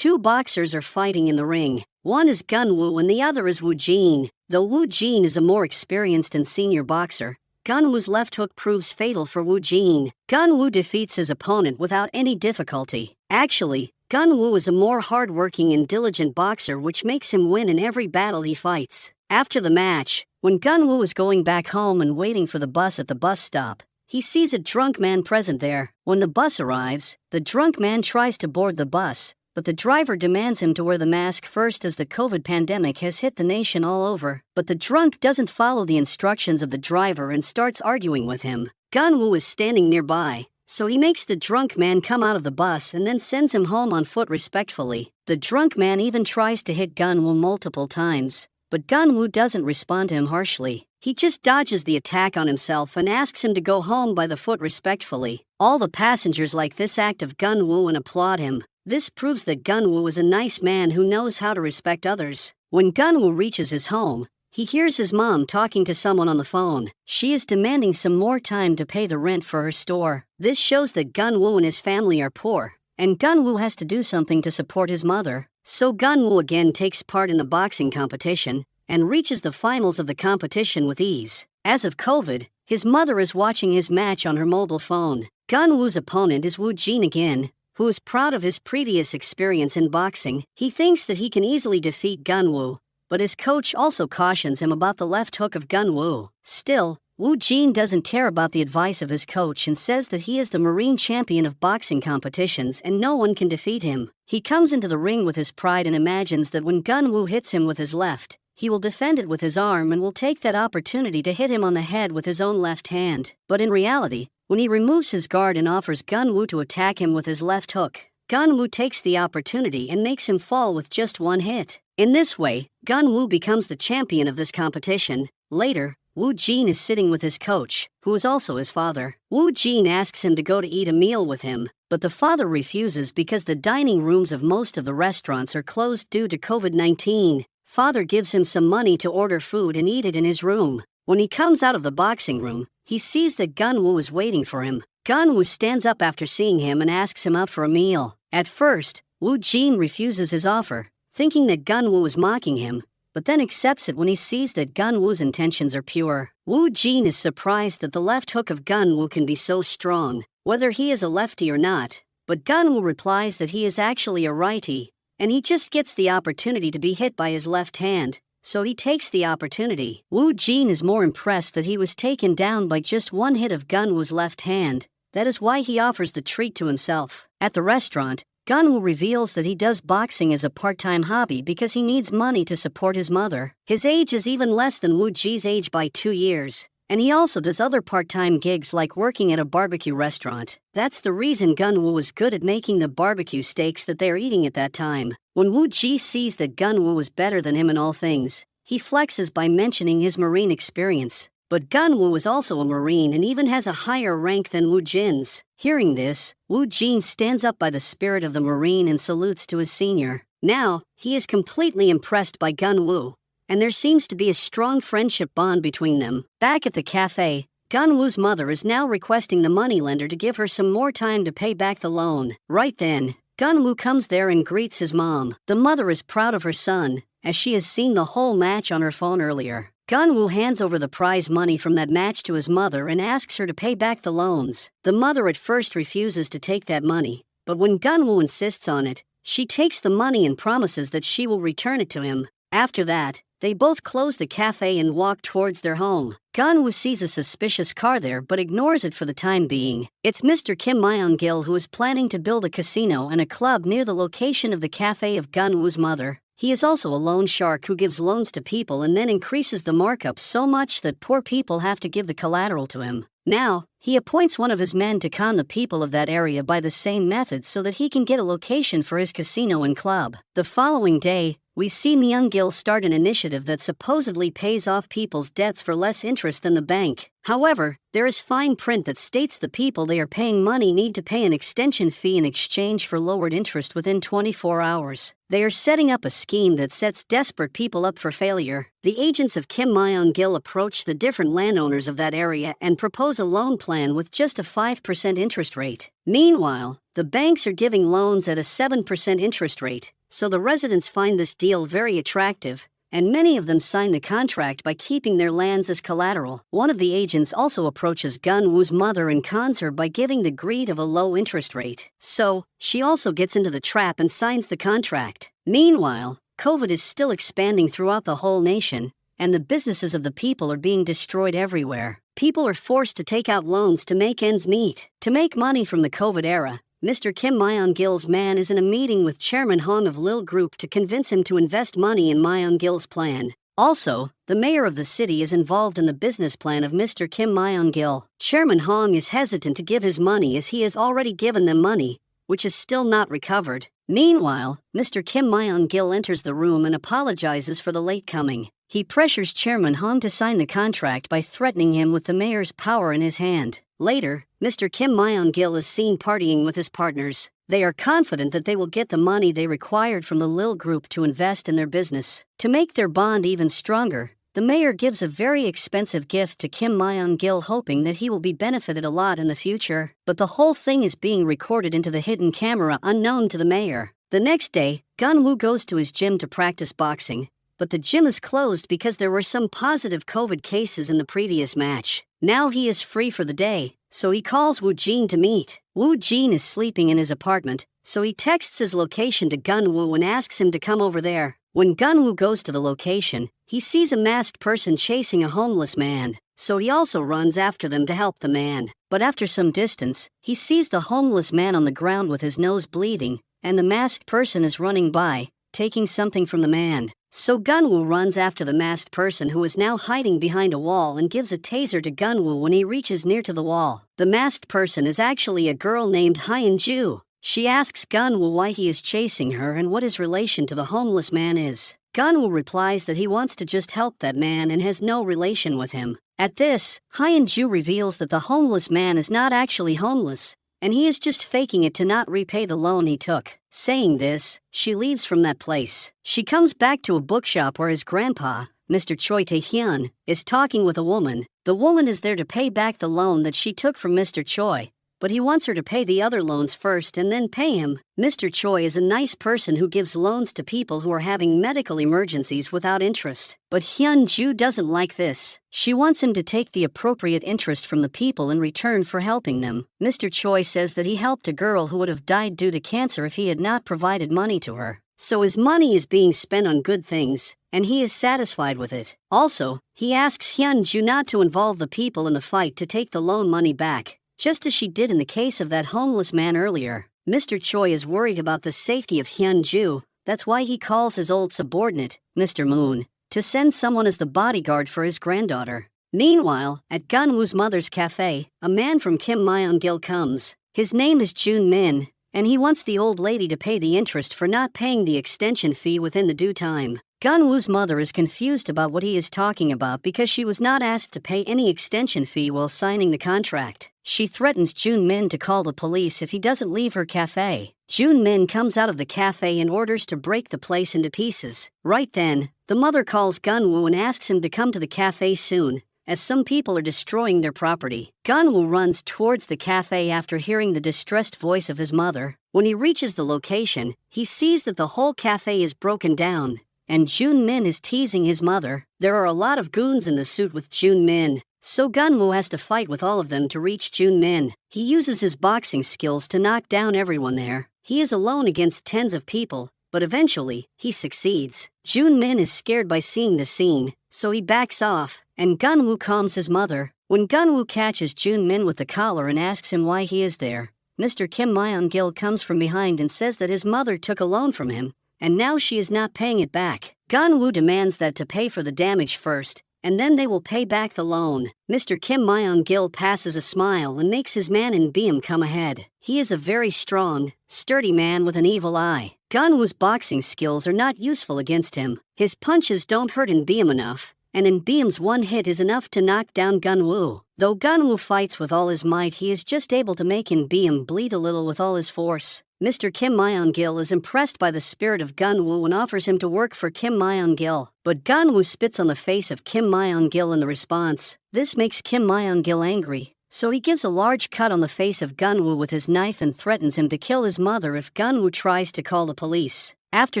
Two boxers are fighting in the ring. One is Gunwoo and the other is Woo Jin. Though Woo Jin is a more experienced and senior boxer, Gunwoo's left hook proves fatal for Woo Jin. Gunwoo defeats his opponent without any difficulty. Actually, Gunwoo is a more hard-working and diligent boxer, which makes him win in every battle he fights. After the match, when Gunwoo is going back home and waiting for the bus at the bus stop, he sees a drunk man present there. When the bus arrives, the drunk man tries to board the bus, but the driver demands him to wear the mask first as the COVID pandemic has hit the nation all over. But the drunk doesn't follow the instructions of the driver and starts arguing with him. Gunwoo is standing nearby, so he makes the drunk man come out of the bus and then sends him home on foot respectfully. The drunk man even tries to hit Gunwoo multiple times, but Gunwoo doesn't respond to him harshly. He just dodges the attack on himself and asks him to go home by the foot respectfully. All the passengers like this act of Gunwoo and applaud him. This proves that Gunwoo is a nice man who knows how to respect others. When Gunwoo reaches his home, he hears his mom talking to someone on the phone. She is demanding some more time to pay the rent for her store. This shows that Gunwoo and his family are poor, and Gunwoo has to do something to support his mother. So Gunwoo again takes part in the boxing competition and reaches the finals of the competition with ease. As of COVID, his mother is watching his match on her mobile phone. Gunwoo's opponent is Woo Jin again, who is proud of his previous experience in boxing. He thinks that he can easily defeat Gunwoo, but his coach also cautions him about the left hook of Gunwoo. Still, Woo Jin doesn't care about the advice of his coach and says that he is the Marine champion of boxing competitions and no one can defeat him. He comes into the ring with his pride and imagines that when Gunwoo hits him with his left, he will defend it with his arm and will take that opportunity to hit him on the head with his own left hand. But in reality, when he removes his guard and offers Gunwoo to attack him with his left hook, Gunwoo takes the opportunity and makes him fall with just one hit. In this way, Gunwoo becomes the champion of this competition. Later, Woo Jin is sitting with his coach, who is also his father. Woo Jin asks him to go to eat a meal with him, but the father refuses because the dining rooms of most of the restaurants are closed due to COVID-19. Father gives him some money to order food and eat it in his room. When he comes out of the boxing room, he sees that Gunwoo is waiting for him. Gunwoo stands up after seeing him and asks him out for a meal. At first, Woo Jin refuses his offer, thinking that Gunwoo is mocking him, but then accepts it when he sees that Gunwoo's intentions are pure. Woo Jin is surprised that the left hook of Gunwoo can be so strong, whether he is a lefty or not, but Gunwoo replies that he is actually a righty, and he just gets the opportunity to be hit by his left hand, so he takes the opportunity. Woo Jin is more impressed that he was taken down by just one hit of Gunwoo's left hand. That is why he offers the treat to himself. At the restaurant, Gunwoo reveals that he does boxing as a part-time hobby because he needs money to support his mother. His age is even less than Woo Jin's age by 2 years, and he also does other part-time gigs like working at a barbecue restaurant. That's the reason Gunwoo was good at making the barbecue steaks that they are eating at that time. When Woo Jin sees that Gunwoo is better than him in all things, he flexes by mentioning his Marine experience. But Gunwoo is also a Marine and even has a higher rank than Woo Jin's. Hearing this, Woo Jin stands up by the spirit of the Marine and salutes to his senior. Now, he is completely impressed by Gunwoo, and there seems to be a strong friendship bond between them. Back at the cafe, Gunwoo's mother is now requesting the moneylender to give her some more time to pay back the loan. Right then, Gunwoo comes there and greets his mom. The mother is proud of her son, as she has seen the whole match on her phone earlier. Gunwoo hands over the prize money from that match to his mother and asks her to pay back the loans. The mother at first refuses to take that money, but when Gunwoo insists on it, she takes the money and promises that she will return it to him. After that, they both close the cafe and walk towards their home. Gunwoo sees a suspicious car there but ignores it for the time being. It's Mr. Kim Myung-gil who is planning to build a casino and a club near the location of the cafe of Gunwoo's mother. He is also a loan shark who gives loans to people and then increases the markup so much that poor people have to give the collateral to him. Now, he appoints one of his men to con the people of that area by the same method so that he can get a location for his casino and club. The following day, we see Myung-gil start an initiative that supposedly pays off people's debts for less interest than the bank. However, there is fine print that states the people they are paying money need to pay an extension fee in exchange for lowered interest within 24 hours. They are setting up a scheme that sets desperate people up for failure. The agents of Kim Myung-gil approach the different landowners of that area and propose a loan plan with just a 5% interest rate. Meanwhile, The banks are giving loans at a 7% interest rate, so the residents find this deal very attractive, and many of them sign the contract by keeping their lands as collateral. One of the agents also approaches Gun-woo's mother and cons her by giving the greed of a low interest rate. So, she also gets into the trap and signs the contract. Meanwhile, COVID is still expanding throughout the whole nation, and the businesses of the people are being destroyed everywhere. People are forced to take out loans to make ends meet. To make money from the COVID era, Mr. Kim Myung-gil's man is in a meeting with Chairman Hong of Lil Group to convince him to invest money in Myung-gil's plan. Also, the mayor of the city is involved in the business plan of Mr. Kim Myung-gil. Chairman Hong is hesitant to give his money as he has already given them money, which is still not recovered. Meanwhile, Mr. Kim Myung-gil enters the room and apologizes for the late coming. He pressures Chairman Hong to sign the contract by threatening him with the mayor's power in his hand. Later, Mr. Kim Myung-gil is seen partying with his partners. They are confident that they will get the money they required from the Lil Group to invest in their business. To make their bond even stronger, the mayor gives a very expensive gift to Kim Myung-gil, hoping that he will be benefited a lot in the future. But the whole thing is being recorded into the hidden camera unknown to the mayor. The next day, Gun-woo goes to his gym to practice boxing, but the gym is closed because there were some positive COVID cases in the previous match. Now he is free for the day, so he calls Woo-jin to meet. Woo-jin is sleeping in his apartment, so he texts his location to Gun-woo and asks him to come over there. When Gun-woo goes to the location, he sees a masked person chasing a homeless man, so he also runs after them to help the man. But after some distance, he sees the homeless man on the ground with his nose bleeding, and the masked person is running by, taking something from the man. So Gun-woo runs after the masked person, who is now hiding behind a wall, and gives a taser to Gun-woo when he reaches near to the wall. The masked person is actually a girl named Hyun-ju. She asks Gun-woo why he is chasing her and what his relation to the homeless man is. Gun-woo replies that he wants to just help that man and has no relation with him. At this, Hyun-ju reveals that the homeless man is not actually homeless, and he is just faking it to not repay the loan he took. Saying this, she leaves from that place. She comes back to a bookshop where his grandpa, Mr. Choi Tae-hyun, is talking with a woman. The woman is there to pay back the loan that she took from Mr. Choi, but he wants her to pay the other loans first and then pay him. Mr. Choi is a nice person who gives loans to people who are having medical emergencies without interest. But Hyun-ju doesn't like this. She wants him to take the appropriate interest from the people in return for helping them. Mr. Choi says that he helped a girl who would have died due to cancer if he had not provided money to her. So his money is being spent on good things, and he is satisfied with it. Also, he asks Hyun-ju not to involve the people in the fight to take the loan money back, just as she did in the case of that homeless man earlier. Mr. Choi is worried about the safety of Hyun-ju. That's why he calls his old subordinate, Mr. Moon, to send someone as the bodyguard for his granddaughter. Meanwhile, at Gun-woo's mother's cafe, a man from Kim Myung-gil comes. His name is Jun Min, and he wants the old lady to pay the interest for not paying the extension fee within the due time. Gun-woo's mother is confused about what he is talking about because she was not asked to pay any extension fee while signing the contract. She threatens Jun Min to call the police if he doesn't leave her cafe. Jun Min comes out of the cafe and orders to break the place into pieces. Right then, the mother calls Gun-woo and asks him to come to the cafe soon, as some people are destroying their property. Gun-woo runs towards the cafe after hearing the distressed voice of his mother. When he reaches the location, he sees that the whole cafe is broken down, and Jun Min is teasing his mother. There are a lot of goons in the suit with Jun Min, so Gun-woo has to fight with all of them to reach Jun Min. He uses his boxing skills to knock down everyone there. He is alone against tens of people, but eventually, he succeeds. Jun Min is scared by seeing the scene, so he backs off, and Gun-woo calms his mother. When Gun-woo catches Jun Min with the collar and asks him why he is there, Mr. Kim Myung-gil comes from behind and says that his mother took a loan from him, and now she is not paying it back. Gun-woo demands that to pay for the damage first, and then they will pay back the loan. Mr. Kim Myung-gil passes a smile and makes his man in Beam come ahead. He is a very strong, sturdy man with an evil eye. Gun-woo's boxing skills are not useful against him. His punches don't hurt in Beam enough, and in Beam's one hit is enough to knock down Gun-woo. Though Gun-woo fights with all his might, he is just able to make in Beam bleed a little with all his force. Mr. Kim Myung-gil is impressed by the spirit of Gun-woo and offers him to work for Kim Myung-gil. But Gun-woo spits on the face of Kim Myung-gil in the response. This makes Kim Myung-gil angry, so he gives a large cut on the face of Gunwoo with his knife and threatens him to kill his mother if Gunwoo tries to call the police. After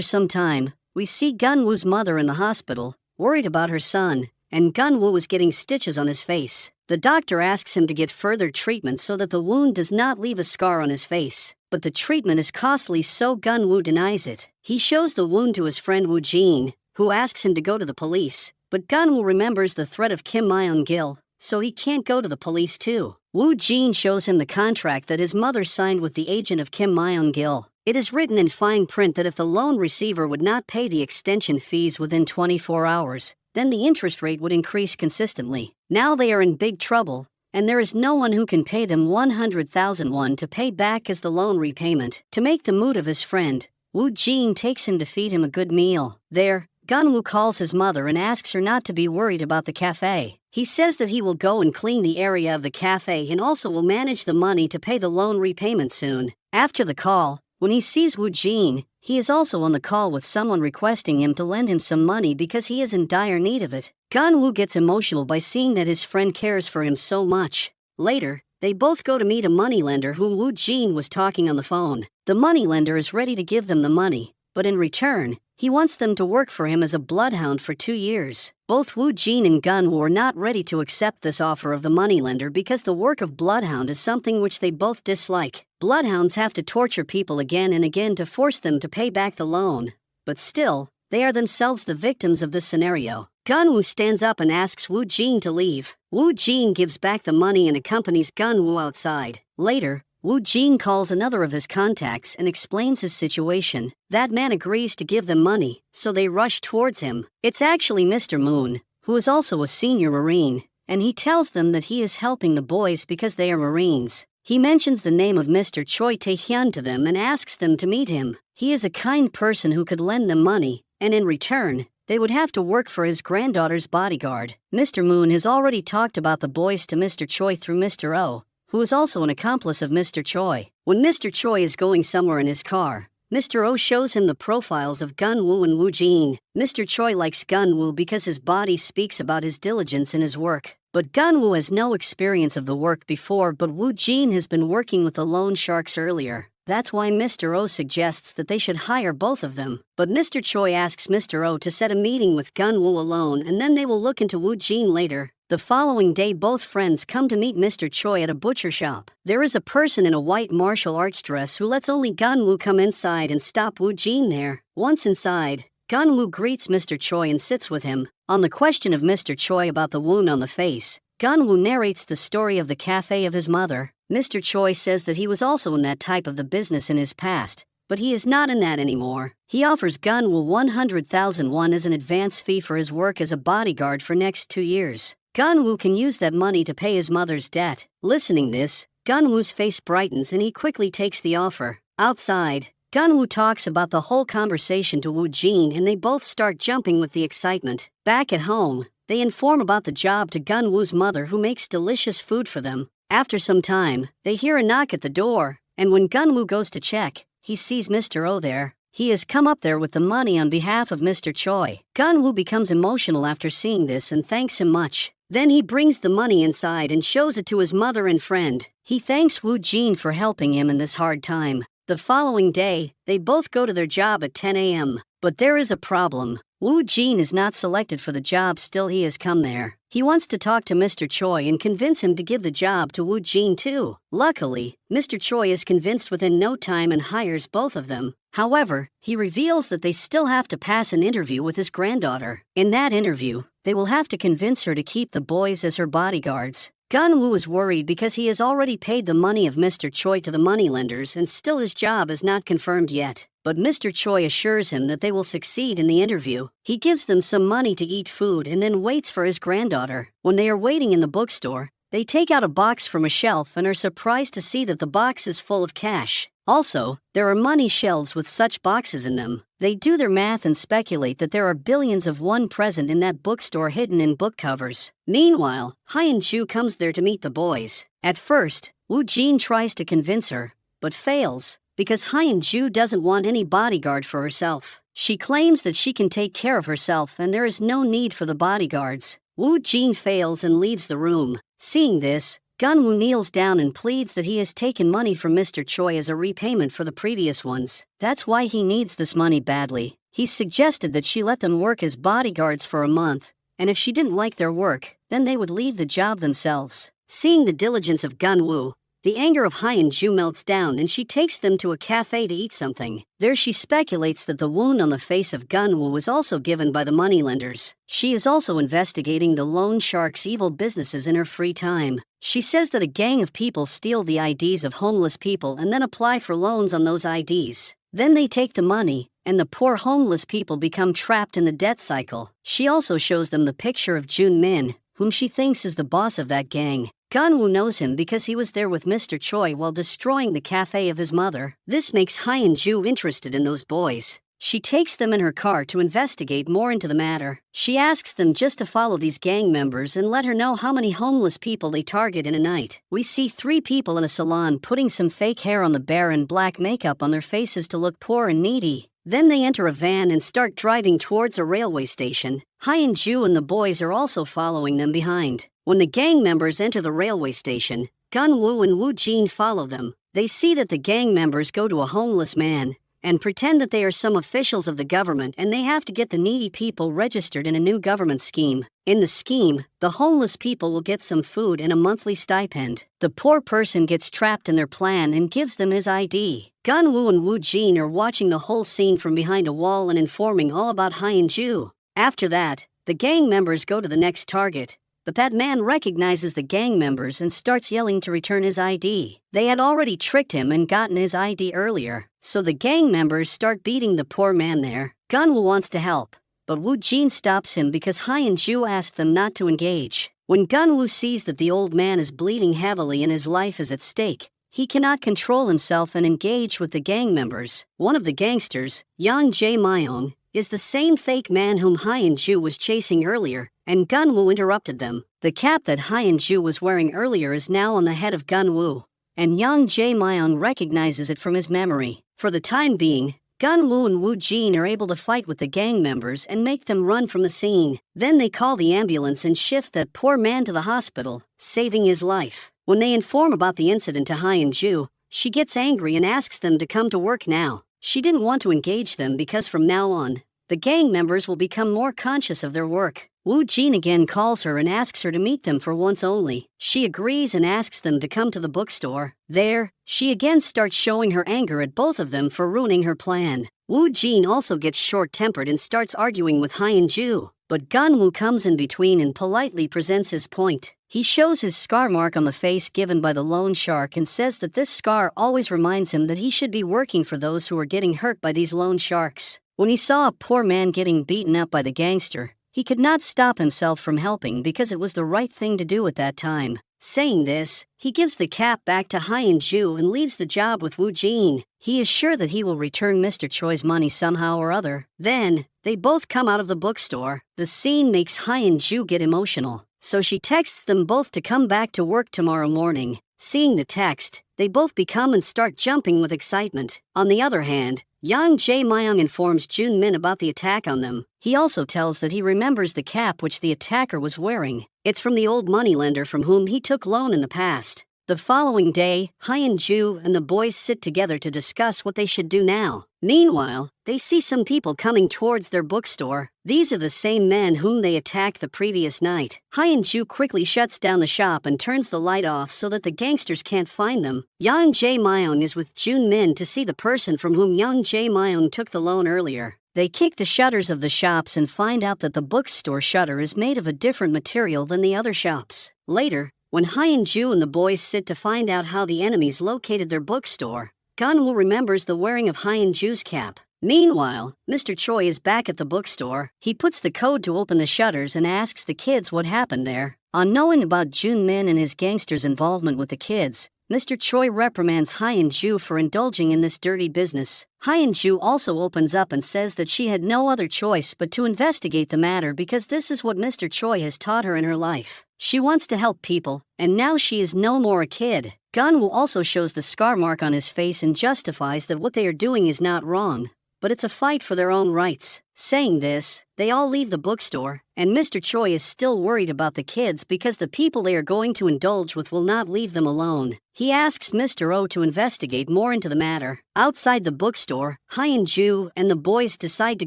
some time, we see Gunwoo's mother in the hospital, worried about her son, and Gunwoo is getting stitches on his face. The doctor asks him to get further treatment so that the wound does not leave a scar on his face. But the treatment is costly, so Gunwoo denies it. He shows the wound to his friend Woo Jin, who asks him to go to the police. But Gunwoo remembers the threat of Kim Myung-gil, so he can't go to the police too. Woo Jin shows him the contract that his mother signed with the agent of Kim Myung-gil. It is written in fine print that if the loan receiver would not pay the extension fees within 24 hours, then the interest rate would increase consistently. Now they are in big trouble, and there is no one who can pay them 100,000 won to pay back as the loan repayment. To make the mood of his friend, Woo Jin takes him to feed him a good meal. There, Gunwoo calls his mother and asks her not to be worried about the cafe. He says that he will go and clean the area of the cafe and also will manage the money to pay the loan repayment soon. After the call, when he sees Woo Jin, he is also on the call with someone requesting him to lend him some money because he is in dire need of it. Gunwoo gets emotional by seeing that his friend cares for him so much. Later, they both go to meet a moneylender whom Woo Jin was talking on the phone. The moneylender is ready to give them the money, but in return, he wants them to work for him as a bloodhound for 2 years. Both Woo Jin and Gunwoo are not ready to accept this offer of the moneylender because the work of bloodhound is something which they both dislike. Bloodhounds have to torture people again and again to force them to pay back the loan. But still, they are themselves the victims of this scenario. Gunwoo stands up and asks Woo Jin to leave. Woo Jin gives back the money and accompanies Gunwoo outside. Later, Woo Jin calls another of his contacts and explains his situation. That man agrees to give them money, so they rush towards him. It's actually Mr. Moon, who is also a senior Marine, and he tells them that he is helping the boys because they are Marines. He mentions the name of Mr. Choi Tae-hyun to them and asks them to meet him. He is a kind person who could lend them money, and in return, they would have to work for his granddaughter's bodyguard. Mr. Moon has already talked about the boys to Mr. Choi through Mr. Oh, who is also an accomplice of Mr. Choi. When Mr. Choi is going somewhere in his car, Mr. Oh shows him the profiles of Gunwoo and Woo Jin. Mr. Choi likes Gunwoo because his body speaks about his diligence in his work. But Gunwoo has no experience of the work before, but Woo Jin has been working with the loan sharks earlier. That's why Mr. Oh suggests that they should hire both of them. But Mr. Choi asks Mr. Oh to set a meeting with Gunwoo alone and then they will look into Woo Jin later. The following day both friends come to meet Mr. Choi at a butcher shop. There is a person in a white martial arts dress who lets only Gunwoo come inside and stop Woo Jin there. Once inside, Gunwoo greets Mr. Choi and sits with him. On the question of Mr. Choi about the wound on the face, Gunwoo narrates the story of the cafe of his mother. Mr. Choi says that he was also in that type of the business in his past, but he is not in that anymore. He offers Gunwoo 100,000 won as an advance fee for his work as a bodyguard for next 2 years. Gunwoo can use that money to pay his mother's debt. Listening this, Gunwoo's face brightens and he quickly takes the offer. Outside, Gunwoo talks about the whole conversation to Woo Jin and they both start jumping with the excitement. Back at home, they inform about the job to Gunwoo's mother who makes delicious food for them. After some time, they hear a knock at the door, and when Gunwoo goes to check, he sees Mr. Oh there. He has come up there with the money on behalf of Mr. Choi. Gunwoo becomes emotional after seeing this and thanks him much. Then he brings the money inside and shows it to his mother and friend. He thanks Woo Jin for helping him in this hard time. The following day, they both go to their job at 10 a.m. But there is a problem. Woo Jin is not selected for the job, still he has come there. He wants to talk to Mr. Choi and convince him to give the job to Woo Jin too. Luckily, Mr. Choi is convinced within no time and hires both of them. However, he reveals that they still have to pass an interview with his granddaughter. In that interview, they will have to convince her to keep the boys as her bodyguards. Gunwoo is worried because he has already paid the money of Mr. Choi to the moneylenders and still his job is not confirmed yet. But Mr. Choi assures him that they will succeed in the interview. He gives them some money to eat food and then waits for his granddaughter. When they are waiting in the bookstore, they take out a box from a shelf and are surprised to see that the box is full of cash. Also, there are money shelves with such boxes in them. They do their math and speculate that there are billions of won present in that bookstore hidden in book covers. Meanwhile, Hyun-ju comes there to meet the boys. At first, Woo Jin tries to convince her, but fails, because Hyun-ju doesn't want any bodyguard for herself. She claims that she can take care of herself and there is no need for the bodyguards. Woo Jin fails and leaves the room. Seeing this, Gunwoo kneels down and pleads that he has taken money from Mr. Choi as a repayment for the previous ones. That's why he needs this money badly. He suggested that she let them work as bodyguards for a month, and if she didn't like their work, then they would leave the job themselves. Seeing the diligence of Gunwoo, the anger of Hyun-ju melts down and she takes them to a cafe to eat something. There she speculates that the wound on the face of Gunwoo was also given by the moneylenders. She is also investigating the loan shark's evil businesses in her free time. She says that a gang of people steal the IDs of homeless people and then apply for loans on those IDs. Then they take the money, and the poor homeless people become trapped in the debt cycle. She also shows them the picture of Jun Min, whom she thinks is the boss of that gang. Gunwoo knows him because he was there with Mr. Choi while destroying the cafe of his mother. This makes Hyun-ju interested in those boys. She takes them in her car to investigate more into the matter. She asks them just to follow these gang members and let her know how many homeless people they target in a night. We see 3 people in a salon putting some fake hair on the bear and black makeup on their faces to look poor and needy. Then they enter a van and start driving towards a railway station. Hyun-ju and the boys are also following them behind. When the gang members enter the railway station, Gunwoo and Woo-jin follow them. They see that the gang members go to a homeless man and pretend that they are some officials of the government and they have to get the needy people registered in a new government scheme. In the scheme, the homeless people will get some food and a monthly stipend. The poor person gets trapped in their plan and gives them his ID. Gunwoo and Woo-jin are watching the whole scene from behind a wall and informing all about Hyun-ju. After that, the gang members go to the next target, but that man recognizes the gang members and starts yelling to return his ID. They had already tricked him and gotten his ID earlier, so the gang members start beating the poor man there. Gunwoo wants to help, but Woo-jin stops him because Hyun-ju asked them not to engage. When Gunwoo sees that the old man is bleeding heavily and his life is at stake, he cannot control himself and engage with the gang members. One of the gangsters, Yang Jae-myung, is the same fake man whom Hyun-ju was chasing earlier, and Gunwoo interrupted them. The cap that Hyun-ju was wearing earlier is now on the head of Gunwoo, and Yang Jae-myung recognizes it from his memory. For the time being, Gunwoo and Woo-jin are able to fight with the gang members and make them run from the scene. Then they call the ambulance and shift that poor man to the hospital, saving his life. When they inform about the incident to Hyun-ju, she gets angry and asks them to come to work now. She didn't want to engage them because from now on, the gang members will become more conscious of their work. Woo-jin again calls her and asks her to meet them for once only. She agrees and asks them to come to the bookstore. There, she again starts showing her anger at both of them for ruining her plan. Woo-jin also gets short-tempered and starts arguing with Hyun-ju, but Gunwoo comes in between and politely presents his point. He shows his scar mark on the face given by the loan shark and says that this scar always reminds him that he should be working for those who are getting hurt by these loan sharks. When he saw a poor man getting beaten up by the gangster, he could not stop himself from helping because it was the right thing to do at that time. Saying this, he gives the cap back to Hyun-ju and leaves the job with Woo-jin. He is sure that he will return Mr. Choi's money somehow or other. Then, they both come out of the bookstore. The scene makes Hyun-ju get emotional, so she texts them both to come back to work tomorrow morning. Seeing the text, they both become and start jumping with excitement. On the other hand, Yang Jae-myung informs Jun Min about the attack on them. He also tells that he remembers the cap which the attacker was wearing. It's from the old moneylender from whom he took loan in the past. The following day, Hyun-ju and the boys sit together to discuss what they should do now. Meanwhile, they see some people coming towards their bookstore. These are the same men whom they attacked the previous night. Hyun-ju quickly shuts down the shop and turns the light off so that the gangsters can't find them. Yang Jae-myung is with Jun Min to see the person from whom Yang Jae-myung took the loan earlier. They kick the shutters of the shops and find out that the bookstore shutter is made of a different material than the other shops. Later, when Hyun-ju and the boys sit to find out how the enemies located their bookstore, Gunwoo remembers the wearing of Hyun-ju's cap. Meanwhile, Mr. Choi is back at the bookstore. He puts the code to open the shutters and asks the kids what happened there. On knowing about Jun Min and his gangsters' involvement with the kids, Mr. Choi reprimands Hyun-ju for indulging in this dirty business. Hyun-ju also opens up and says that she had no other choice but to investigate the matter because this is what Mr. Choi has taught her in her life. She wants to help people, and now she is no more a kid. Gunwoo also shows the scar mark on his face and justifies that what they are doing is not wrong. but it's a fight for their own rights. Saying this, they all leave the bookstore, and Mr. Choi is still worried about the kids because the people they are going to indulge with will not leave them alone. He asks Mr. Oh to investigate more into the matter. Outside the bookstore, Hyun-ju and the boys decide to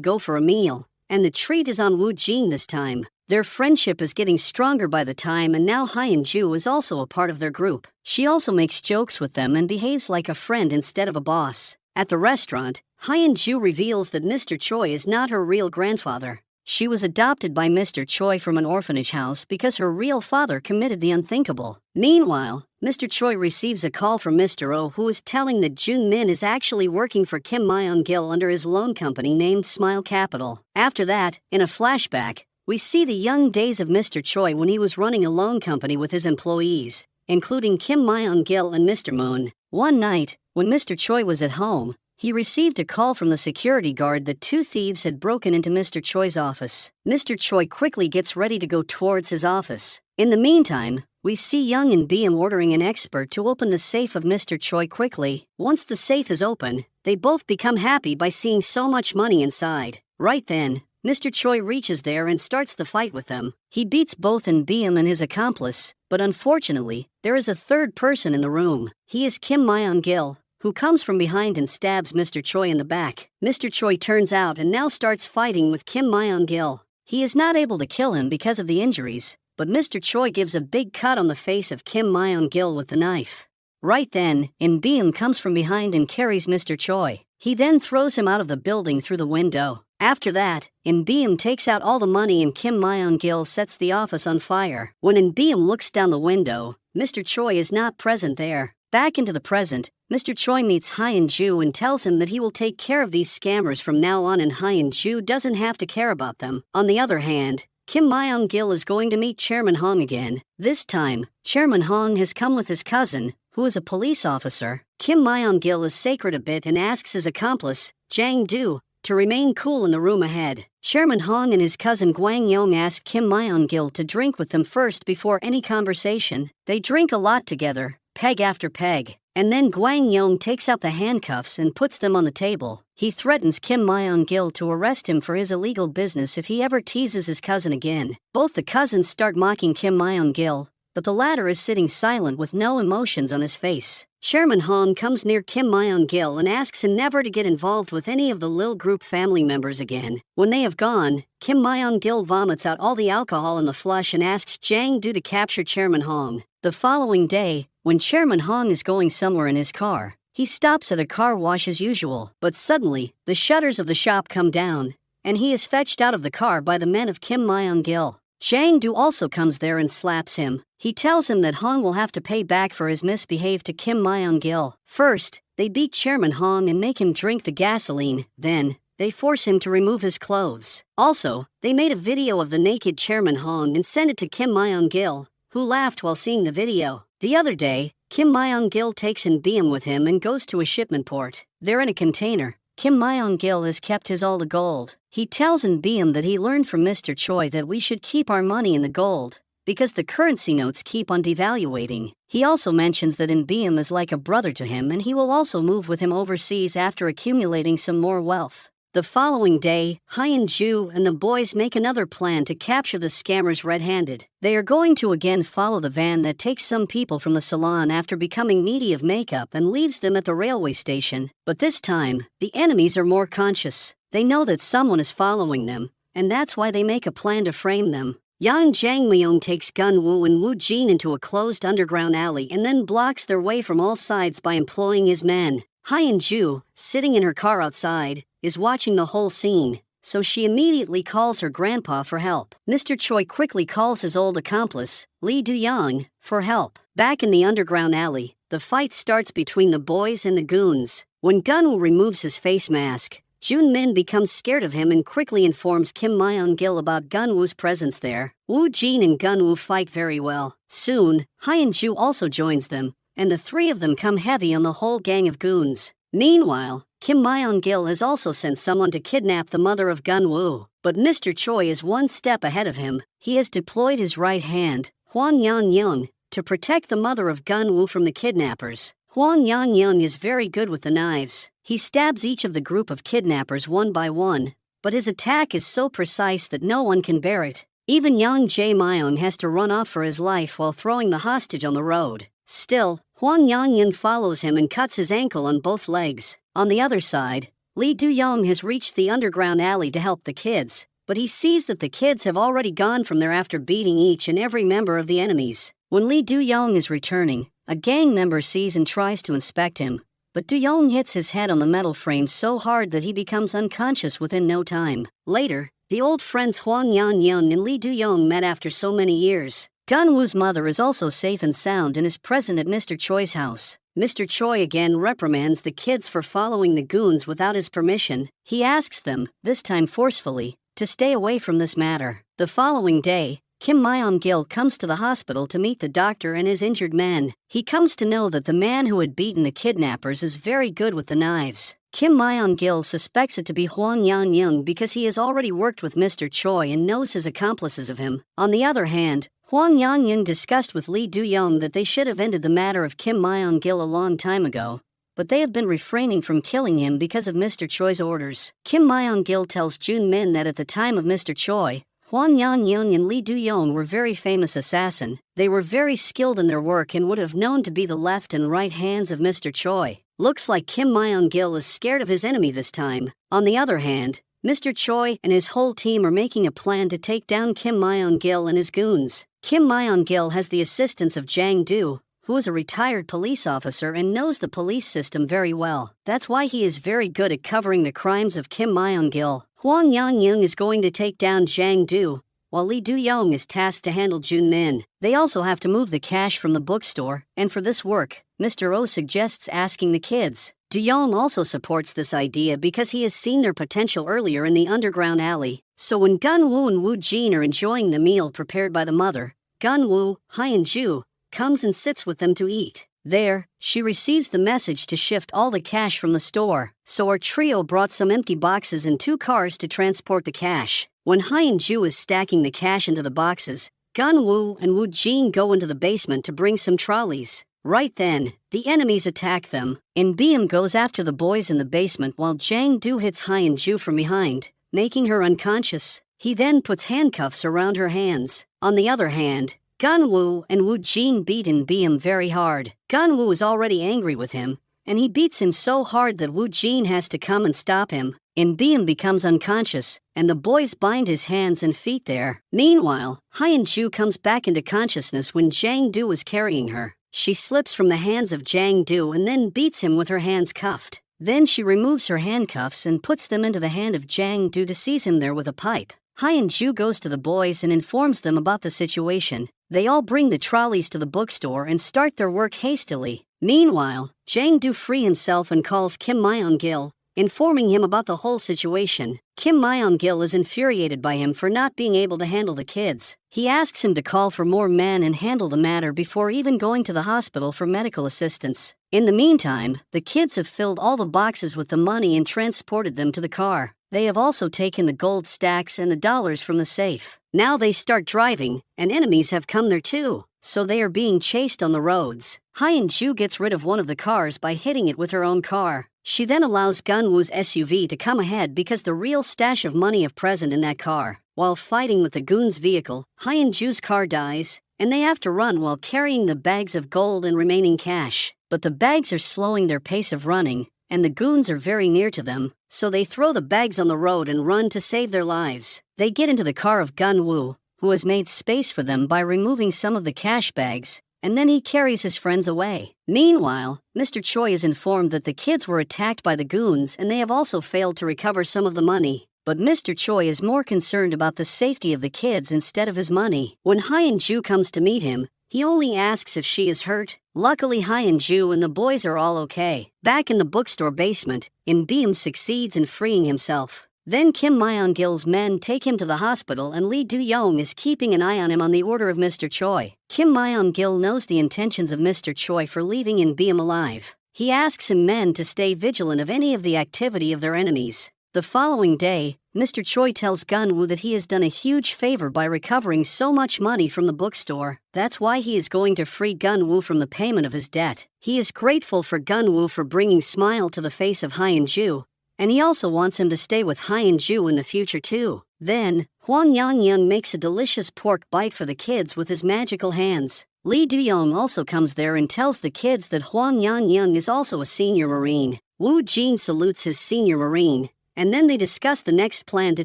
go for a meal, and the treat is on Woo Jin this time. Their friendship is getting stronger by the time, and now Hyun-ju is also a part of their group. She also makes jokes with them and behaves like a friend instead of a boss. At the restaurant, Hyun-ju reveals that Mr. Choi is not her real grandfather. She was adopted by Mr. Choi from an orphanage house because her real father committed the unthinkable. Meanwhile, Mr. Choi receives a call from Mr. Oh, who is telling that Jun Min is actually working for Kim Myung-gil under his loan company named Smile Capital. After that, in a flashback, we see the young days of Mr. Choi when he was running a loan company with his employees, including Kim Myung-gil and Mr. Moon. One night, when Mr. Choi was at home, he received a call from the security guard that two thieves had broken into Mr. Choi's office. Mr. Choi quickly gets ready to go towards his office. In the meantime, we see Young and BM ordering an expert to open the safe of Mr. Choi quickly. Once the safe is open, they both become happy by seeing so much money inside. Right then, Mr. Choi reaches there and starts the fight with them. He beats both in BM and his accomplice, but unfortunately, there is a third person in the room. He is Kim Myung-gil, who comes from behind and stabs Mr. Choi in the back. Mr. Choi turns out and now starts fighting with Kim Myung-gil. He is not able to kill him because of the injuries, but Mr. Choi gives a big cut on the face of Kim Myung-gil with the knife. Right then, In BM comes from behind and carries Mr. Choi. He then throws him out of the building through the window. After that, In BM takes out all the money and Kim Myung-gil sets the office on fire. When In BM looks down the window, Mr. Choi is not present there. Back into the present, Mr. Choi meets Hyun-ju and tells him that he will take care of these scammers from now on, and Hyun-ju doesn't have to care about them. On the other hand, Kim Myung-gil is going to meet Chairman Hong again. This time, Chairman Hong has come with his cousin, who is a police officer. Kim Myung-gil is sacred a bit and asks his accomplice, Jang Do, to remain cool in the room ahead. Chairman Hong and his cousin Gwang Yong ask Kim Myung-gil to drink with them first before any conversation. They drink a lot together, peg after peg, and then Gwang Yong takes out the handcuffs and puts them on the table. He threatens Kim Myung-gil to arrest him for his illegal business if he ever teases his cousin again. Both the cousins start mocking Kim Myung-gil, but the latter is sitting silent with no emotions on his face. Chairman Hong comes near Kim Myung-gil and asks him never to get involved with any of the Lil Group family members again. When they have gone, Kim Myung-gil vomits out all the alcohol in the flush and asks Jang Do to capture Chairman Hong. The following day, when Chairman Hong is going somewhere in his car, he stops at a car wash as usual, but suddenly, the shutters of the shop come down, and he is fetched out of the car by the men of Kim Myung-gil. Jang Do also comes there and slaps him. He tells him that Hong will have to pay back for his misbehave to Kim Myung-gil. First, they beat Chairman Hong and make him drink the gasoline. Then, they force him to remove his clothes. Also, they made a video of the naked Chairman Hong and sent it to Kim Myung-gil, who laughed while seeing the video. The other day, Kim Myung-gil takes In BM with him and goes to a shipment port. They're in a container. Kim Myung-gil has kept his all the gold. He tells In BM that he learned from Mr. Choi that we should keep our money in the gold, because the currency notes keep on devaluating. He also mentions that In BM is like a brother to him and he will also move with him overseas after accumulating some more wealth. The following day, Hyun-ju and the boys make another plan to capture the scammers red-handed. They are going to again follow the van that takes some people from the salon after becoming needy of makeup and leaves them at the railway station. But this time, the enemies are more conscious. They know that someone is following them, and that's why they make a plan to frame them. Yang Jangmyeon takes Gun-woo and Woo Jin into a closed underground alley and then blocks their way from all sides by employing his men. Hyun-ju, sitting in her car outside, is watching the whole scene, so she immediately calls her grandpa for help. Mr. Choi quickly calls his old accomplice, Lee Do-young, for help. Back in the underground alley, the fight starts between the boys and the goons. When Gun-woo removes his face mask, Jun-min becomes scared of him and quickly informs Kim Myung-gil about Gun-woo's presence there. Woo Jin and Gun-woo fight very well. Soon, Hyun-ju also joins them, and the three of them come heavy on the whole gang of goons. Meanwhile, Kim Myung-gil has also sent someone to kidnap the mother of Gun-woo, but Mr. Choi is one step ahead of him. He has deployed his right hand, Hwan Yan-young, to protect the mother of Gun-woo from the kidnappers. Huang Yangyang is very good with the knives. He stabs each of the group of kidnappers one by one, but his attack is so precise that no one can bear it. Even Yang Jae-myung has to run off for his life while throwing the hostage on the road. Still, Huang Yangyang follows him and cuts his ankle on both legs. On the other side, Lee Do-young has reached the underground alley to help the kids, but he sees that the kids have already gone from there after beating each and every member of the enemies. When Lee Do-young is returning, a gang member sees and tries to inspect him, but Do-young hits his head on the metal frame so hard that he becomes unconscious within no time. Later, the old friends Huang Yangyang and Lee Do-young met after so many years. Gun-woo's mother is also safe and sound and is present at Mr. Choi's house. Mr. Choi again reprimands the kids for following the goons without his permission. He asks them, this time forcefully, to stay away from this matter. The following day, Kim Myung-gil comes to the hospital to meet the doctor and his injured men. He comes to know that the man who had beaten the kidnappers is very good with the knives. Kim Myung-gil suspects it to be Huang Yangyang because he has already worked with Mr. Choi and knows his accomplices of him. On the other hand, Huang Yangyang discussed with Lee Do-young that they should have ended the matter of Kim Myung-gil a long time ago, but they have been refraining from killing him because of Mr. Choi's orders. Kim Myung-gil tells Jun-min that at the time of Mr. Choi, Huang Yangyang and Lee Do-young were very famous assassin. They were very skilled in their work and would have known to be the left and right hands of Mr. Choi. Looks like Kim Myung-gil is scared of his enemy this time. On the other hand, Mr. Choi and his whole team are making a plan to take down Kim Myung-gil and his goons. Kim Myung-gil has the assistance of Jang Do, who is a retired police officer and knows the police system very well. That's why he is very good at covering the crimes of Kim Myung-gil. Huang Yangyang is going to take down Jang Do, while Lee Do-young is tasked to handle Jun-min. They also have to move the cash from the bookstore, and for this work, Mr. Oh suggests asking the kids. Do-young also supports this idea because he has seen their potential earlier in the underground alley. So when Gun-woo and Woo-jin are enjoying the meal prepared by the mother, Gun-woo, Hyun-ju, comes and sits with them to eat. There, she receives the message to shift all the cash from the store, so our trio brought some empty boxes and 2 cars to transport the cash. When Hyun-ju is stacking the cash into the boxes, Gun-woo and Woo-jin go into the basement to bring some trolleys. Right then, the enemies attack them, and Beam goes after the boys in the basement while Jang Do hits Hyun-ju from behind, making her unconscious. He then puts handcuffs around her hands. On the other hand, Gun-woo and Woo-jin beat Beam very hard. Gun-woo is already angry with him, and he beats him so hard that Woo-jin has to come and stop him. Beam becomes unconscious, and the boys bind his hands and feet there. Meanwhile, Hyun-ju comes back into consciousness when Jang Do is carrying her. She slips from the hands of Jang Do and then beats him with her hands cuffed. Then she removes her handcuffs and puts them into the hand of Jang Do to seize him there with a pipe. Hyun-ju goes to the boys and informs them about the situation. They all bring the trolleys to the bookstore and start their work hastily. Meanwhile, Jang Do free himself and calls Kim Myung-gil, informing him about the whole situation. Kim Myung-gil is infuriated by him for not being able to handle the kids. He asks him to call for more men and handle the matter before even going to the hospital for medical assistance. In the meantime, the kids have filled all the boxes with the money and transported them to the car. They have also taken the gold stacks and the dollars from the safe. Now they start driving, and enemies have come there too, so they are being chased on the roads. Hyun-ju gets rid of one of the cars by hitting it with her own car. She then allows Gun-woo's SUV to come ahead because the real stash of money is present in that car. While fighting with the goons' vehicle, Hyun-ju's car dies, and they have to run while carrying the bags of gold and remaining cash. But the bags are slowing their pace of running, and the goons are very near to them, so they throw the bags on the road and run to save their lives. They get into the car of Gun-woo, who has made space for them by removing some of the cash bags, and then he carries his friends away. Meanwhile, Mr. Choi is informed that the kids were attacked by the goons and they have also failed to recover some of the money. But Mr. Choi is more concerned about the safety of the kids instead of his money. When Hyun-ju comes to meet him, he only asks if she is hurt. Luckily, Hyun-ju and the boys are all okay. Back in the bookstore basement, Beam succeeds in freeing himself. Then Kim Myung-gil's men take him to the hospital and Lee Do-young is keeping an eye on him on the order of Mr. Choi. Kim Myung-gil knows the intentions of Mr. Choi for leaving Beam alive. He asks him men to stay vigilant of any of the activity of their enemies. The following day, Mr. Choi tells Gunwoo that he has done a huge favor by recovering so much money from the bookstore. That's why he is going to free Gunwoo from the payment of his debt. He is grateful for Gunwoo for bringing smile to the face of Hyun-ju, and he also wants him to stay with Hyun-ju in the future too. Then, Hwang Yang-young makes a delicious pork bite for the kids with his magical hands. Lee Do-young also comes there and tells the kids that Hwang Yang-young is also a senior Marine. Woo Jin salutes his senior Marine, and then they discuss the next plan to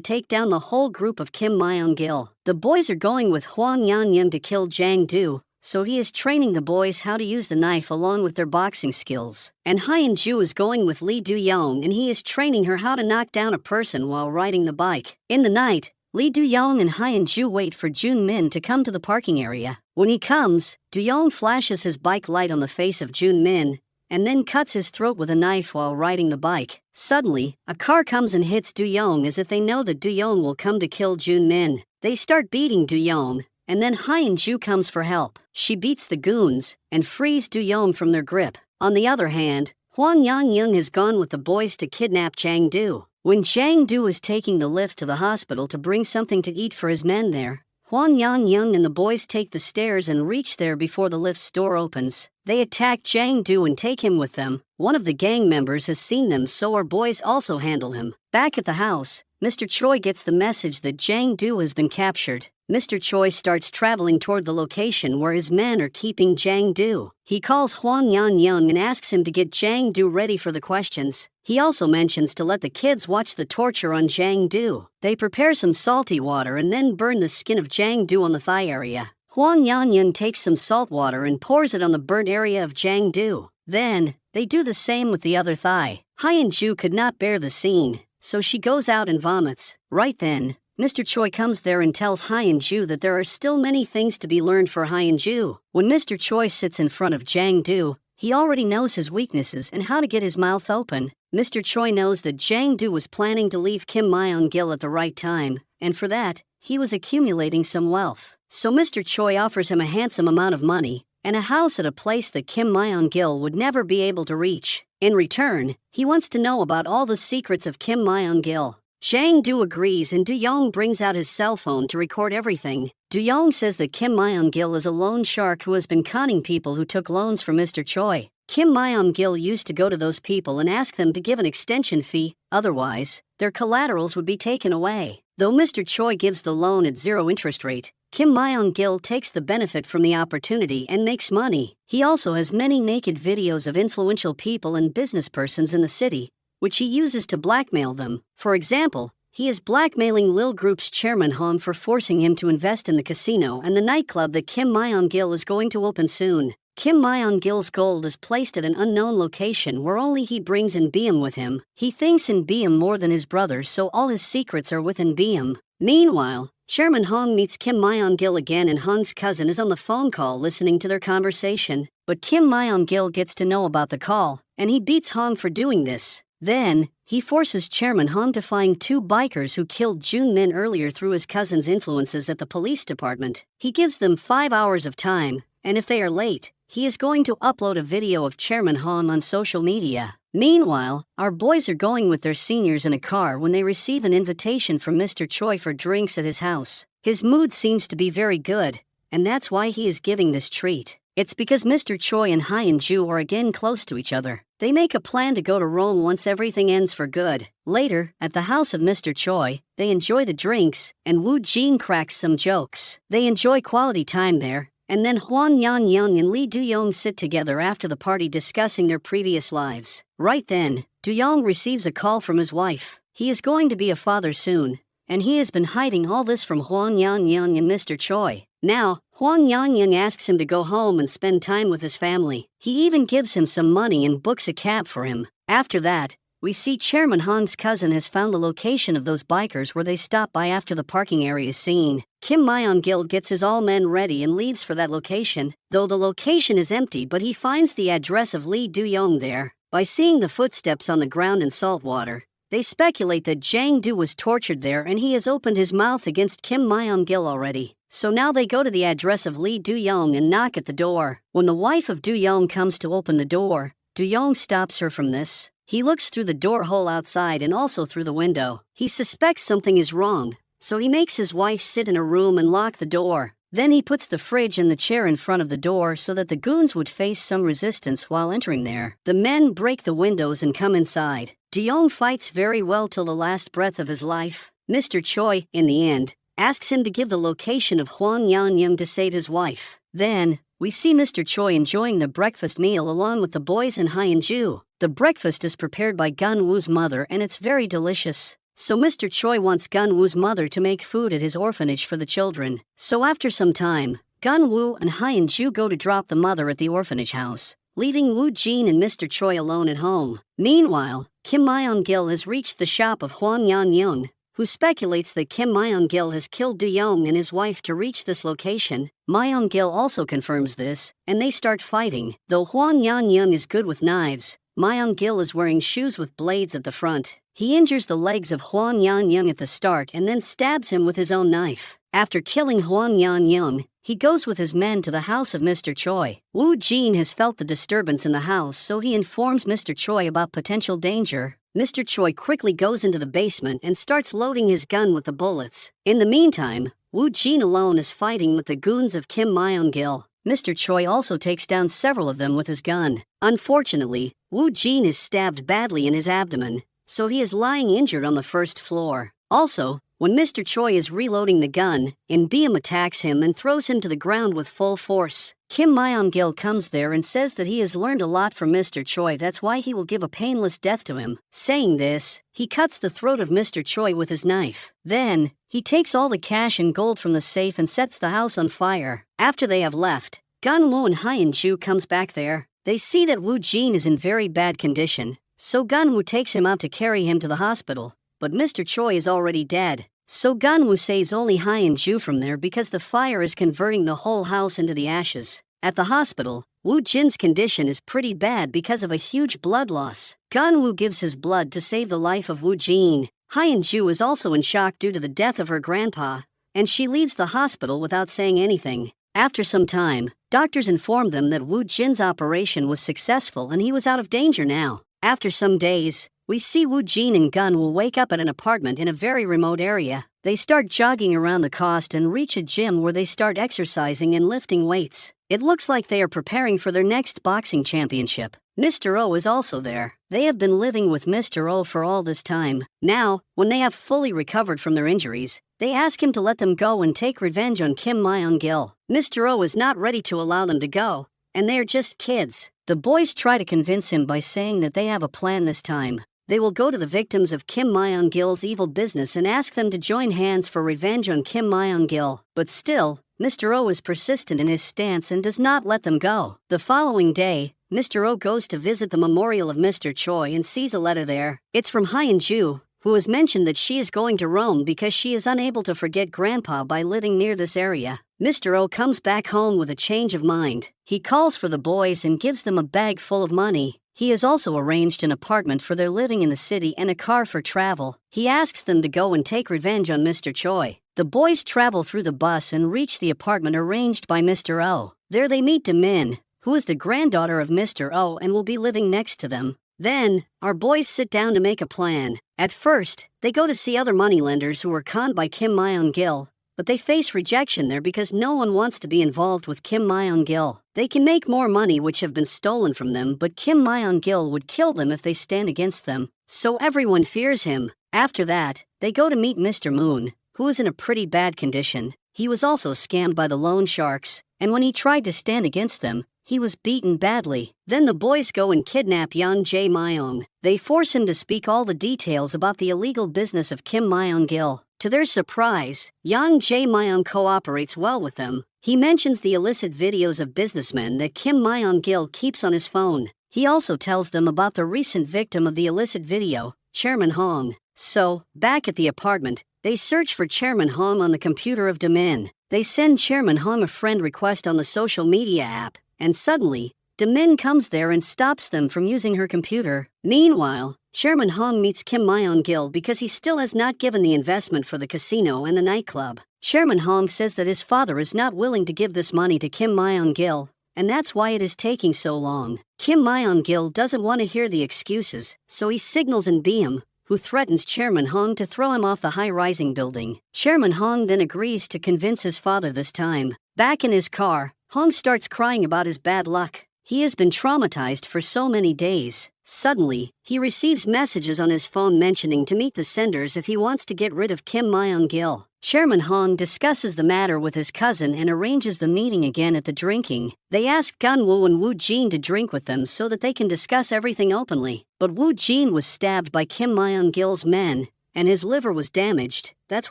take down the whole group of Kim Myung-gil. The boys are going with Hwang Yang-young to kill Jang-do, so he is training the boys how to use the knife along with their boxing skills. And Hyun-ju is going with Lee Do-young and he is training her how to knock down a person while riding the bike. In the night, Lee Do-young and Hyun-ju wait for Jun-min to come to the parking area. When he comes, Do-young flashes his bike light on the face of Jun-min, and then cuts his throat with a knife while riding the bike. Suddenly, a car comes and hits Do-young as if they know that Do-young will come to kill Jun-min. They start beating Do-young, and then Hyun-ju comes for help. She beats the goons and frees Do-young from their grip. On the other hand, Hwang Yang-young has gone with the boys to kidnap Jang-do. When Jang-do is taking the lift to the hospital to bring something to eat for his men there, Hwang Yang-young and the boys take the stairs and reach there before the lift's door opens. They attack Jang-do and take him with them. One of the gang members has seen them, so our boys also handle him. Back at the house, Mr. Choi gets the message that Jang-do has been captured. Mr. Choi starts traveling toward the location where his men are keeping Jang-do. He calls Hwang Yang-young and asks him to get Jang-do ready for the questions. He also mentions to let the kids watch the torture on Jang-do. They prepare some salty water and then burn the skin of Jang-do on the thigh area. Hwang Yang-young takes some salt water and pours it on the burnt area of Jang-do. Then, they do the same with the other thigh. Hyun-ju could not bear the scene, so she goes out and vomits. Right then, Mr. Choi comes there and tells Hyun-ju that there are still many things to be learned for Hyun-ju. When Mr. Choi sits in front of Jang-do, he already knows his weaknesses and how to get his mouth open. Mr. Choi knows that Jang-do was planning to leave Kim Myung-gil at the right time, and for that, he was accumulating some wealth. So Mr. Choi offers him a handsome amount of money and a house at a place that Kim Myung-gil would never be able to reach. In return, he wants to know about all the secrets of Kim Myung-gil. Jang-do agrees and Do-young brings out his cell phone to record everything. Do-young says that Kim Myung-gil is a loan shark who has been conning people who took loans from Mr. Choi. Kim Myung-gil used to go to those people and ask them to give an extension fee, otherwise, their collaterals would be taken away. Though Mr. Choi gives the loan at 0 interest rate, Kim Myung-gil takes the benefit from the opportunity and makes money. He also has many naked videos of influential people and businesspersons in the city, which he uses to blackmail them. For example, he is blackmailing Lil Group's chairman Hong for forcing him to invest in the casino and the nightclub that Kim Myung-gil is going to open soon. Kim Myung-gil's gold is placed at an unknown location where only he brings In Beam with him. He thinks In Beam more than his brother, so all his secrets are with In Beam. Meanwhile, Chairman Hong meets Kim Myung-gil again and Hong's cousin is on the phone call listening to their conversation. But Kim Myung-gil gets to know about the call, and he beats Hong for doing this. Then, he forces Chairman Hong to find 2 bikers who killed Jun-min earlier through his cousin's influences at the police department. He gives them 5 hours of time, and if they are late, he is going to upload a video of Chairman Hong on social media. Meanwhile, our boys are going with their seniors in a car when they receive an invitation from Mr. Choi for drinks at his house. His mood seems to be very good, and that's why he is giving this treat. It's because Mr. Choi and Hyun-ju are again close to each other. They make a plan to go to Rome once everything ends for good. Later, at the house of Mr. Choi, they enjoy the drinks, and Woo Jin cracks some jokes. They enjoy quality time there, and then Hwang Yang-young and Lee Do-young sit together after the party discussing their previous lives. Right then, Do-young receives a call from his wife. He is going to be a father soon, and he has been hiding all this from Hwang Yang-young and Mr. Choi. Now, Hwang Yang-young asks him to go home and spend time with his family. He even gives him some money and books a cab for him. After that, we see Chairman Hong's cousin has found the location of those bikers where they stop by after the parking area is seen. Kim Myung-gil gets his all men ready and leaves for that location, though the location is empty, but he finds the address of Lee Do-young there. By seeing the footsteps on the ground and salt water, they speculate that Jang-do was tortured there and he has opened his mouth against Kim Myung-gil already. So now they go to the address of Lee Do-young and knock at the door. When the wife of Do-young comes to open the door, Do-young stops her from this. He looks through the door hole outside and also through the window. He suspects something is wrong, so he makes his wife sit in a room and lock the door. Then he puts the fridge and the chair in front of the door so that the goons would face some resistance while entering there. The men break the windows and come inside. De-Yong fights very well till the last breath of his life. Mr. Choi, in the end, asks him to give the location of Hwang Yan-young to save his wife. Then, we see Mr. Choi enjoying the breakfast meal along with the boys and Hyun-ju. The breakfast is prepared by Gun-woo's mother and it's very delicious. So Mr. Choi wants Gun-woo's mother to make food at his orphanage for the children. So after some time, Gun-woo and Hyun-ju go to drop the mother at the orphanage house, leaving Woo-jin and Mr. Choi alone at home. Meanwhile, Kim Myung-gil has reached the shop of Hwang Yan-young, who speculates that Kim Myung-gil has killed De-Yong and his wife to reach this location. Myung-gil also confirms this, and they start fighting. Though Hwang Yan-young is good with knives, Myung-gil is wearing shoes with blades at the front. He injures the legs of Hwang Yan-young at the start and then stabs him with his own knife. After killing Hwang Yan-young, he goes with his men to the house of Mr. Choi. Woo-jin has felt the disturbance in the house, so he informs Mr. Choi about potential danger. Mr. Choi quickly goes into the basement and starts loading his gun with the bullets. In the meantime, Woo-jin alone is fighting with the goons of Kim Myung-gil. Mr. Choi also takes down several of them with his gun. Unfortunately, Woo-jin is stabbed badly in his abdomen, so he is lying injured on the first floor. Also, when Mr. Choi is reloading the gun, In-beom attacks him and throws him to the ground with full force. Kim Myung-gil comes there and says that he has learned a lot from Mr. Choi, that's why he will give a painless death to him. Saying this, he cuts the throat of Mr. Choi with his knife. Then, he takes all the cash and gold from the safe and sets the house on fire. After they have left, Gun-woo and Hyun-ju comes back there. They see that Woo-jin is in very bad condition, so Gun-woo takes him out to carry him to the hospital. But Mr. Choi is already dead. So Gun-woo saves only Hyun-ju from there because the fire is converting the whole house into the ashes. At the hospital, Woo-jin's condition is pretty bad because of a huge blood loss. Gun-woo gives his blood to save the life of Woo-jin. Hyun-ju is also in shock due to the death of her grandpa, and she leaves the hospital without saying anything. After some time, doctors inform them that Woo-jin's operation was successful and he was out of danger now. After some days, we see Woo-jin and Gun-woo wake up at an apartment in a very remote area. They start jogging around the coast and reach a gym where they start exercising and lifting weights. It looks like they are preparing for their next boxing championship. Mr. O is also there. They have been living with Mr. O for all this time. Now, when they have fully recovered from their injuries, they ask him to let them go and take revenge on Kim Myung-gil. Mr. O is not ready to allow them to go, and they are just kids. The boys try to convince him by saying that they have a plan this time. They will go to the victims of Kim Myung-gil's evil business and ask them to join hands for revenge on Kim Myung-gil. But still, Mr. O is persistent in his stance and does not let them go. The following day, Mr. O goes to visit the memorial of Mr. Choi and sees a letter there. It's from Hyun-ju, who has mentioned that she is going to Rome because she is unable to forget Grandpa by living near this area. Mr. O comes back home with a change of mind. He calls for the boys and gives them a bag full of money. He has also arranged an apartment for their living in the city and a car for travel. He asks them to go and take revenge on Mr. Choi. The boys travel through the bus and reach the apartment arranged by Mr. O. There they meet Min, who is the granddaughter of Mr. O and will be living next to them. Then, our boys sit down to make a plan. At first, they go to see other moneylenders who were conned by Kim Myung-gil, but they face rejection there because no one wants to be involved with Kim Myung-gil. They can make more money which have been stolen from them, but Kim Myung-gil would kill them if they stand against them, so everyone fears him. After that, they go to meet Mr. Moon, who is in a pretty bad condition. He was also scammed by the loan sharks, and when he tried to stand against them, he was beaten badly. Then the boys go and kidnap Yang Jae-myung. They force him to speak all the details about the illegal business of Kim Myung-gil. To their surprise, Yang Jae-myung cooperates well with them. He mentions the illicit videos of businessmen that Kim Myung-gil keeps on his phone. He also tells them about the recent victim of the illicit video, Chairman Hong. So, back at the apartment, they search for Chairman Hong on the computer of Min. They send Chairman Hong a friend request on the social media app, and suddenly, Min comes there and stops them from using her computer. Meanwhile, Chairman Hong meets Kim Myung-gil because he still has not given the investment for the casino and the nightclub. Chairman Hong says that his father is not willing to give this money to Kim Myung-gil, and that's why it is taking so long. Kim Myung-gil doesn't want to hear the excuses, so he signals in Beam, who threatens Chairman Hong to throw him off the high-rising building. Chairman Hong then agrees to convince his father this time. Back in his car, Hong starts crying about his bad luck. He has been traumatized for so many days. Suddenly, he receives messages on his phone mentioning to meet the senders if he wants to get rid of Kim Myung-gil. Chairman Hong discusses the matter with his cousin and arranges the meeting again at the drinking. They ask Gun-woo and Woo-jin to drink with them so that they can discuss everything openly. But Woo-jin was stabbed by Kim Myung-gil's men, and his liver was damaged. That's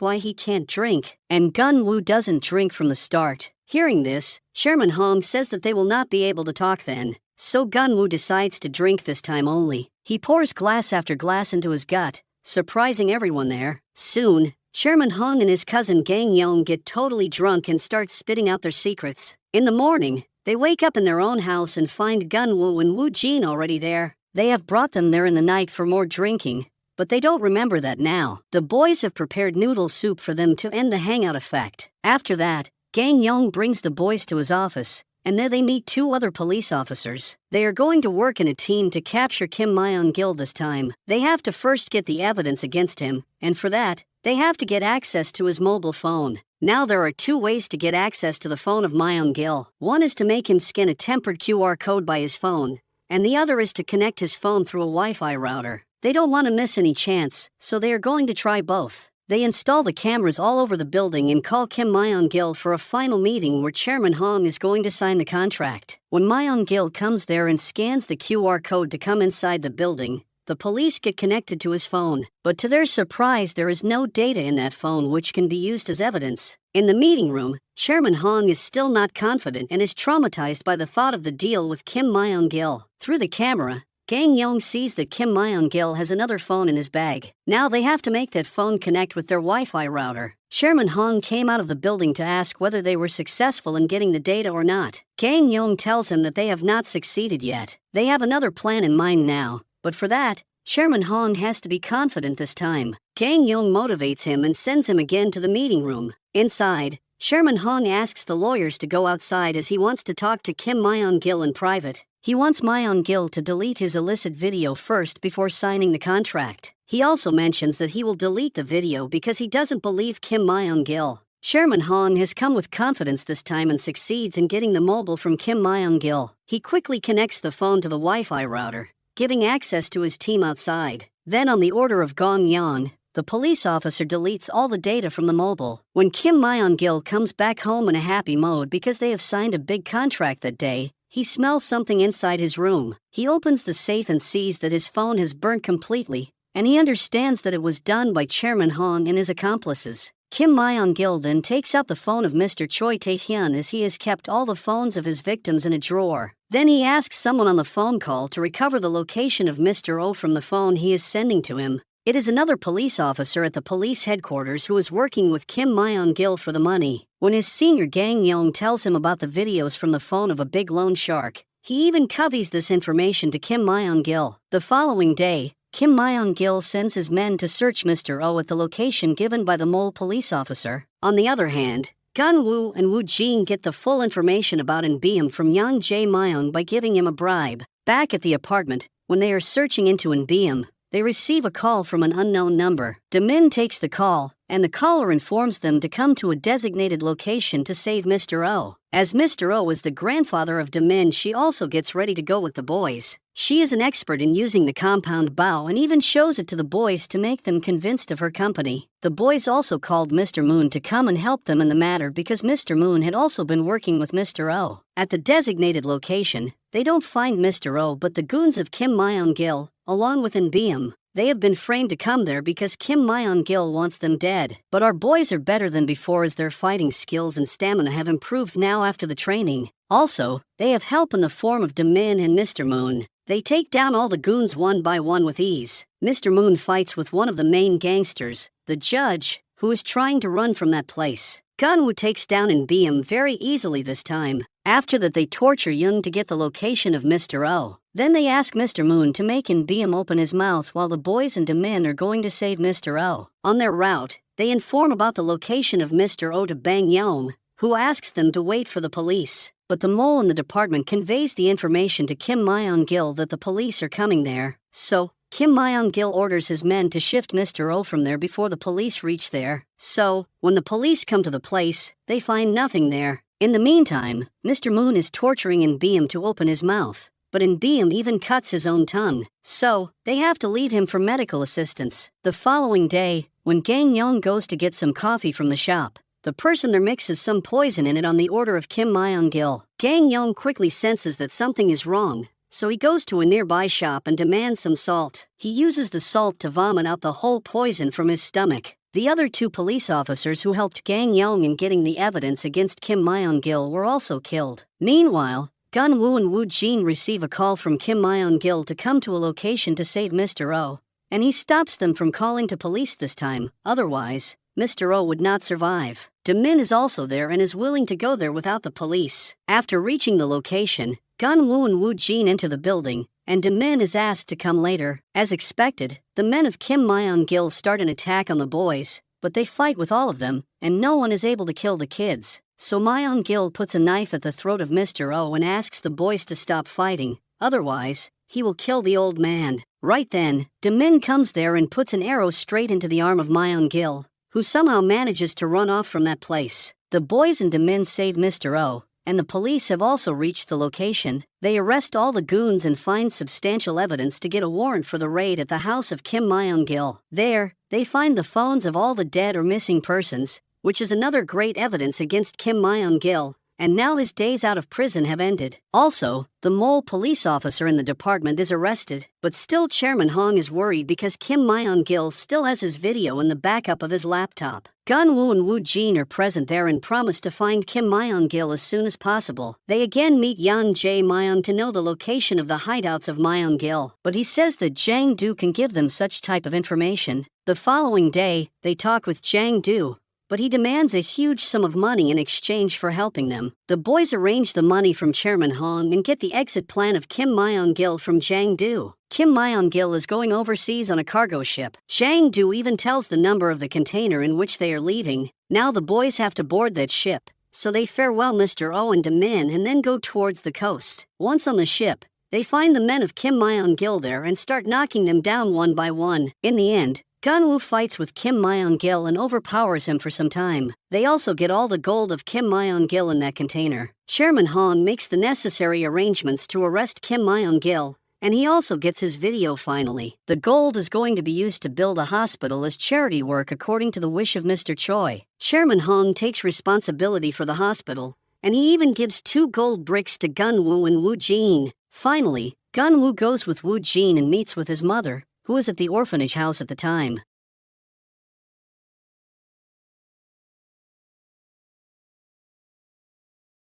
why he can't drink. And Gun-woo doesn't drink from the start. Hearing this, Chairman Hong says that they will not be able to talk then. So Gun-woo decides to drink this time only. He pours glass after glass into his gut, surprising everyone there. Soon, Chairman Hong and his cousin Gang Yong get totally drunk and start spitting out their secrets. In the morning, they wake up in their own house and find Gun-woo and Woo-jin already there. They have brought them there in the night for more drinking, but they don't remember that now. The boys have prepared noodle soup for them to end the hangout effect. After that, Gang Yong brings the boys to his office, and there they meet two other police officers. They are going to work in a team to capture Kim Myung-gil this time. They have to first get the evidence against him, and for that, they have to get access to his mobile phone. Now there are two ways to get access to the phone of Myung-gil. One is to make him scan a tempered QR code by his phone, and the other is to connect his phone through a Wi-Fi router. They don't want to miss any chance, so they are going to try both. They install the cameras all over the building and call Kim Myung-gil for a final meeting where Chairman Hong is going to sign the contract. When Myung-gil comes there and scans the QR code to come inside the building, the police get connected to his phone. But to their surprise, there is no data in that phone which can be used as evidence. In the meeting room, Chairman Hong is still not confident and is traumatized by the thought of the deal with Kim Myung-gil. Through the camera, Gang Yong sees that Kim Myung-gil has another phone in his bag. Now they have to make that phone connect with their Wi-Fi router. Chairman Hong came out of the building to ask whether they were successful in getting the data or not. Gang Yong tells him that they have not succeeded yet. They have another plan in mind now, but for that, Chairman Hong has to be confident this time. Gang Yong motivates him and sends him again to the meeting room. Inside, Chairman Hong asks the lawyers to go outside as he wants to talk to Kim Myung-gil in private. He wants Myung-gil to delete his illicit video first before signing the contract. He also mentions that he will delete the video because he doesn't believe Kim Myung-gil. Chairman Hong has come with confidence this time and succeeds in getting the mobile from Kim Myung-gil. He quickly connects the phone to the Wi-Fi router, giving access to his team outside. Then on the order of Gong Yang, the police officer deletes all the data from the mobile. When Kim Myung-gil comes back home in a happy mode because they have signed a big contract that day, he smells something inside his room. He opens the safe and sees that his phone has burnt completely, and he understands that it was done by Chairman Hong and his accomplices. Kim Myung-gil then takes out the phone of Mr. Choi Tae-hyun as he has kept all the phones of his victims in a drawer. Then he asks someone on the phone call to recover the location of Mr. Oh from the phone he is sending to him. It is another police officer at the police headquarters who is working with Kim Myung-gil for the money. When his senior Gang Yong tells him about the videos from the phone of a big loan shark, he even coveys this information to Kim Myung-gil. The following day, Kim Myung-gil sends his men to search Mr. Oh at the location given by the mole police officer. On the other hand, Gun-woo and Woo-jin get the full information about In-beom from Yang Jae-myung by giving him a bribe. Back at the apartment, when they are searching into In-beom, they receive a call from an unknown number. Damin takes the call, and the caller informs them to come to a designated location to save Mr. Oh. As Mr. Oh is the grandfather of Damin, she also gets ready to go with the boys. She is an expert in using the compound bow and even shows it to the boys to make them convinced of her company. The boys also called Mr. Moon to come and help them in the matter because Mr. Moon had also been working with Mr. Oh. At the designated location, they don't find Mr. Oh but the goons of Kim Myung-gil, along with In-beom. They have been framed to come there because Kim Myung-gil wants them dead. But our boys are better than before as their fighting skills and stamina have improved now after the training. Also, they have help in the form of Damin and Mr. Moon. They take down all the goons one by one with ease. Mr. Moon fights with one of the main gangsters, the judge, who is trying to run from that place. Gun-woo takes down In-beom very easily this time. After that, they torture Young to get the location of Mr. Oh. Then they ask Mr. Moon to make In-beom open his mouth while the boys and Damin are going to save Mr. Oh. On their route, they inform about the location of Mr. Oh to Bang Yeom, who asks them to wait for the police. but the mole in the department conveys the information to Kim Myung-gil that the police are coming there. So, Kim Myung-gil orders his men to shift Mr. Oh from there before the police reach there. So, when the police come to the place, they find nothing there. In the meantime, Mr. Moon is torturing In Beam to open his mouth, but In Beam even cuts his own tongue. So, they have to leave him for medical assistance. The following day, when Gang Young goes to get some coffee from the shop, the person there mixes some poison in it on the order of Kim Myung-gil. Gang Young quickly senses that something is wrong, so he goes to a nearby shop and demands some salt. He uses the salt to vomit out the whole poison from his stomach. The other two police officers who helped Gang Young in getting the evidence against Kim Myung-gil were also killed. Meanwhile, Gun-woo and Woo-jin receive a call from Kim Myung-gil to come to a location to save Mr. Oh, and he stops them from calling to police this time. Otherwise, Mr. Oh would not survive. Daemin is also there and is willing to go there without the police. After reaching the location, Gun-woo and Woo-jin enter the building, and Daemin is asked to come later. As expected, the men of Kim Myung-gil start an attack on the boys, but they fight with all of them, and no one is able to kill the kids. So Myung-gil puts a knife at the throat of Mr. Oh and asks the boys to stop fighting, otherwise, he will kill the old man. Right then, Daemin comes there and puts an arrow straight into the arm of Myung-gil, who somehow manages to run off from that place. The boys and Daemin save Mr. Oh, and the police have also reached the location. They arrest all the goons and find substantial evidence to get a warrant for the raid at the house of Kim Myung-gil. There, they find the phones of all the dead or missing persons, which is another great evidence against Kim Myung-gil, and now his days out of prison have ended. Also, the mole police officer in the department is arrested, but still Chairman Hong is worried because Kim Myung-gil still has his video in the backup of his laptop. Gun-woo and Woo-jin are present there and promise to find Kim Myung-gil as soon as possible. They again meet Yeon Jae-myung to know the location of the hideouts of Myung-gil, but he says that Jang-do can give them such type of information. The following day, they talk with Jang-do, but he demands a huge sum of money in exchange for helping them. The boys arrange the money from Chairman Hong and get the exit plan of Kim Myung-gil from Jang-do. Kim Myung-gil is going overseas on a cargo ship. Jang-do even tells the number of the container in which they are leaving. Now the boys have to board that ship, so they farewell Mr. Oh and Daemin and then go towards the coast. Once on the ship, they find the men of Kim Myung-gil there and start knocking them down one by one. In the end, Gun-woo fights with Kim Myung-gil and overpowers him for some time. They also get all the gold of Kim Myung-gil in that container. Chairman Hong makes the necessary arrangements to arrest Kim Myung-gil, and he also gets his video finally. The gold is going to be used to build a hospital as charity work according to the wish of Mr. Choi. Chairman Hong takes responsibility for the hospital, and he even gives 2 gold bricks to Gun-woo and Woo-jin. Finally, Gun-woo goes with Woo-jin and meets with his mother, who was at the orphanage house at the time.